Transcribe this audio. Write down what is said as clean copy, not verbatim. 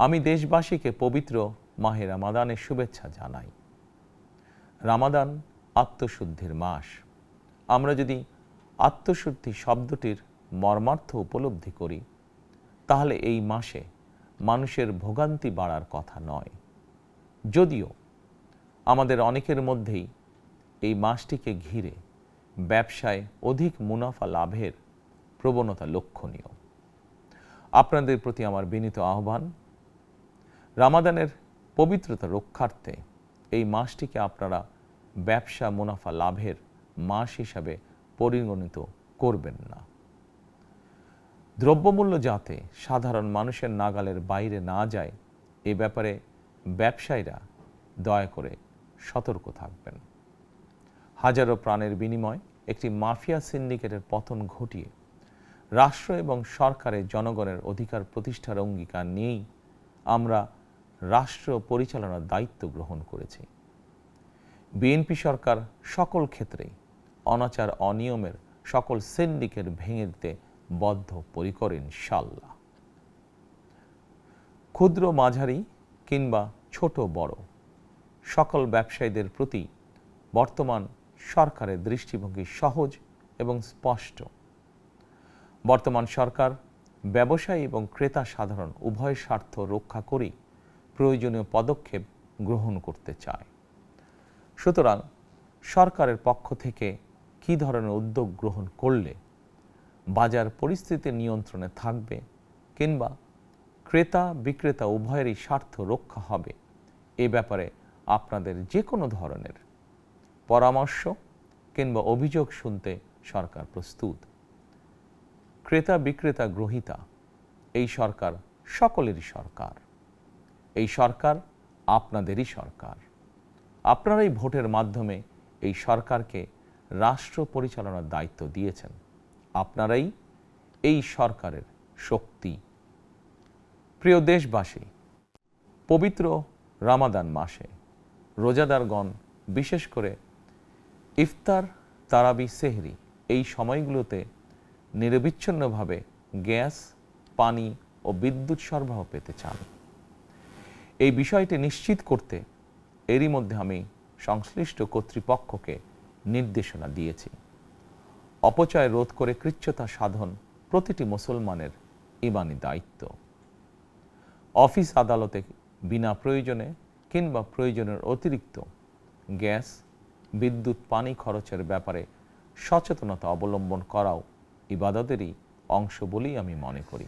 আমি দেশবাসীকে পবিত্র মাহে রামাদানের শুভেচ্ছা জানাই। রামাদান আত্মশুদ্ধির মাস। আমরা যদি আত্মশুদ্ধি শব্দটির মর্মার্থ উপলব্ধি করি, তাহলে এই মাসে মানুষের ভোগান্তি বাড়ার কথা নয়। যদিও আমাদের অনেকের মধ্যেই এই মাসটিকে ঘিরে ব্যবসায় অধিক মুনাফা লাভের প্রবণতা লক্ষণীয়। আপনাদের প্রতি আমার বিনীত আহ্বান, রামাদানের পবিত্রতা রক্ষার্থে এই মাসটিকে আপনারা ব্যবসা মুনাফা লাভের মাস হিসাবে পরিগণিত করবেন না। দ্রব্যমূল্য যাতে সাধারণ মানুষের নাগালের বাইরে না যায়, এ ব্যাপারে ব্যবসায়ীরা দয়া করে সতর্ক থাকবেন। হাজারো প্রাণের বিনিময় একটি মাফিয়া সিন্ডিকেটের পতন ঘটিয়ে রাষ্ট্র এবং সরকারের জনগণের অধিকার প্রতিষ্ঠার অঙ্গীকার নিয়েই আমরা রাষ্ট্র পরিচালনার দায়িত্ব গ্রহণ করেছি। বিএনপি সরকার সকল ক্ষেত্রেই অনাচার অনিয়মের সকল সিন্ডিকেট ভেঙে দিতে বদ্ধপরিকর ইনশাআল্লাহ। ক্ষুদ্র মাঝারি কিংবা ছোট বড় সকল ব্যবসায়ীদের প্রতি বর্তমান সরকারের দৃষ্টিভঙ্গি সহজ এবং স্পষ্ট। বর্তমান সরকার ব্যবসায়ী এবং ক্রেতা সাধারণ উভয় স্বার্থ রক্ষা করেই প্রয়োজনীয় পদক্ষেপ গ্রহণ করতে চায়। সুতরাং সরকারের পক্ষ থেকে কী ধরনের উদ্যোগ গ্রহণ করলে বাজার পরিস্থিতি নিয়ন্ত্রণে থাকবে কিংবা ক্রেতা বিক্রেতা উভয়েরই স্বার্থ রক্ষা হবে, এ ব্যাপারে আপনাদের যে কোনো ধরনের পরামর্শ কিংবা অভিযোগ শুনতে সরকার প্রস্তুত। ক্রেতা বিক্রেতা গ্রহীতা এই সরকার সকলেরই সরকার। এই সরকার আপনাদেরই সরকার। আপনারাই ভোটের মাধ্যমে এই সরকারকে রাষ্ট্র পরিচালনার দায়িত্ব দিয়েছেন। আপনারাই এই সরকারের শক্তি। প্রিয় দেশবাসী, পবিত্র রামাদান মাসে রোজাদারগণ বিশেষ করে ইফতার, তারাবি, সেহরি এই সময়গুলোতে নিরবিচ্ছিন্নভাবে গ্যাস, পানি ও বিদ্যুৎ সরবরাহ পেতে চান। এই বিষয়টি নিশ্চিত করতে এরই মধ্যে আমি সংশ্লিষ্ট কর্তৃপক্ষকে নির্দেশনা দিয়েছি। অপচয় রোধ করে কৃচ্ছতা সাধন প্রতিটি মুসলমানের ঈমানি দায়িত্ব। অফিস আদালতে বিনা প্রয়োজনে কিংবা প্রয়োজনের অতিরিক্ত গ্যাস, বিদ্যুৎ, পানি খরচের ব্যাপারে সচেতনতা অবলম্বন করাও ইবাদতেরই অংশ বলেই আমি মনে করি।